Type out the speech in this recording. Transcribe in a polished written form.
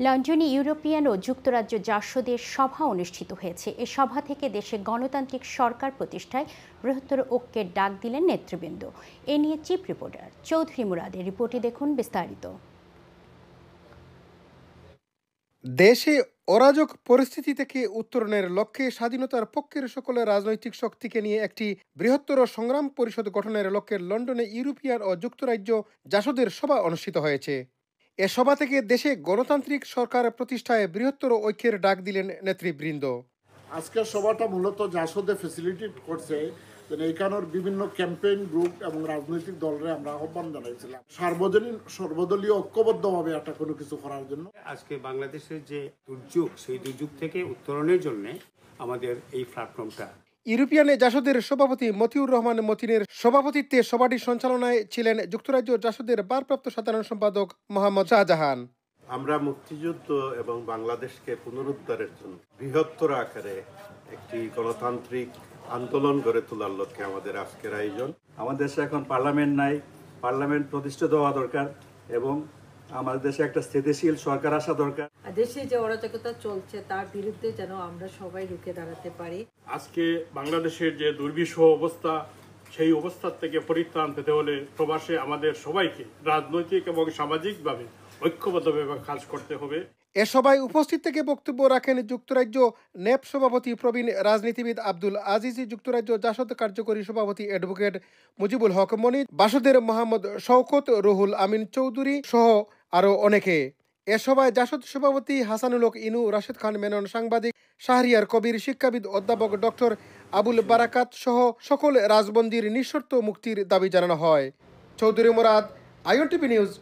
লন্ডনে ইউরোপিয়ান ও যুক্তরাজ্য জাসদের সভা অনুষ্ঠিত হয়েছে। এ সভা থেকে দেশে গণতান্ত্রিক সরকার প্রতিষ্ঠায় বৃহত্তর ঐক্যের ডাক দিলেন নেতৃবৃন্দ। এ নিয়ে চিফ রিপোর্টার চৌধুরী মুরাদের রিপোর্টে দেখুন বিস্তারিত। দেশে অরাজক পরিস্থিতি থেকে উত্তরণের লক্ষ্যে স্বাধীনতার পক্ষের সকল রাজনৈতিক শক্তিকে নিয়ে একটি বৃহত্তর সংগ্রাম পরিষদ গঠনের লক্ষ্যে লন্ডনে ইউরোপিয়ান ও যুক্তরাজ্য জাসদের সভা অনুষ্ঠিত হয়েছে। এ সভা থেকে দেশে গণতান্ত্রিক সরকার প্রতিষ্ঠায় বৃহত্তর ঐক্যের ডাক দিলেন নেতৃবৃন্দ। আজকের সভাটা মূলত জাসদে ফ্যাসিলিটেট করছে। এইখানের বিভিন্ন ক্যাম্পেইন গ্রুপ এবং রাজনৈতিক দলরে আমরা আহ্বান জানাইছিলাম সার্বজনীন সর্বদলীয় ঐক্যবদ্ধভাবে একটা কোনো কিছু করার জন্য। আজকে বাংলাদেশের যে দুর্যোগ, সেই দুর্যোগ থেকে উত্তরণের জন্য আমাদের এই প্ল্যাটফর্মটা। ইউরোপিয়ান জাসদের সভাপতি মতিউর রহমান মতিনের সভাপতিত্বে সভাটি সঞ্চালনায় ছিলেন যুক্তরাজ্য জাসদের ভারপ্রাপ্ত সাধারণ সম্পাদক মোহাম্মদ শাহজাহান। আমরা মুক্তিযুদ্ধ এবং বাংলাদেশকে পুনরুদ্ধারের জন্য বৃহত্তর আকারে একটি গণতান্ত্রিক আন্দোলন গড়ে তোলার লক্ষ্যে আমাদের আজকের আয়োজন। আমাদের দেশে এখন পার্লামেন্ট নাই, পার্লামেন্ট প্রতিষ্ঠিত হওয়া দরকার এবং আমাদের দেশে একটা স্থিতিশীল সরকার আসা দরকার। দেশে যে অরাজকতা চলছে তার বিরুদ্ধে যেন আমরা সবাই রুখে দাঁড়াতে পারি। আজকে বাংলাদেশের যে দুর্বিষহ অবস্থা, সেই অবস্থার থেকে পরিত্রাণ পেতে হলে প্রবাসে আমাদের সবাইকে রাজনৈতিক এবং সামাজিকভাবে ঐক্যবদ্ধভাবে কাজ করতে হবে। এ সভায় উপস্থিত থেকে বক্তব্য রাখেন যুক্তরাজ্য নেপ সভাপতি প্রবীণ রাজনীতিবিদ আব্দুল আজিজ, যুক্তরাজ্য জাসদ কার্যকরী সভাপতি অ্যাডভোকেট মুজিবুল হক মনি, বাসদের মোহাম্মদ শওকত, রুহুল আমিন চৌধুরী সহ আরও অনেকে। এ সভায় জাসদ সভাপতি হাসানুল হক ইনু, রাশেদ খান মেনন, সাংবাদিক শাহরিয়ার কবির, শিক্ষাবিদ অধ্যাপক ডক্টর আবুল বারাকাত সহ সকল রাজবন্দীর নিঃশর্ত মুক্তির দাবি জানানো হয়। চৌধুরী মুরাদ, আইএনটিভি নিউজ,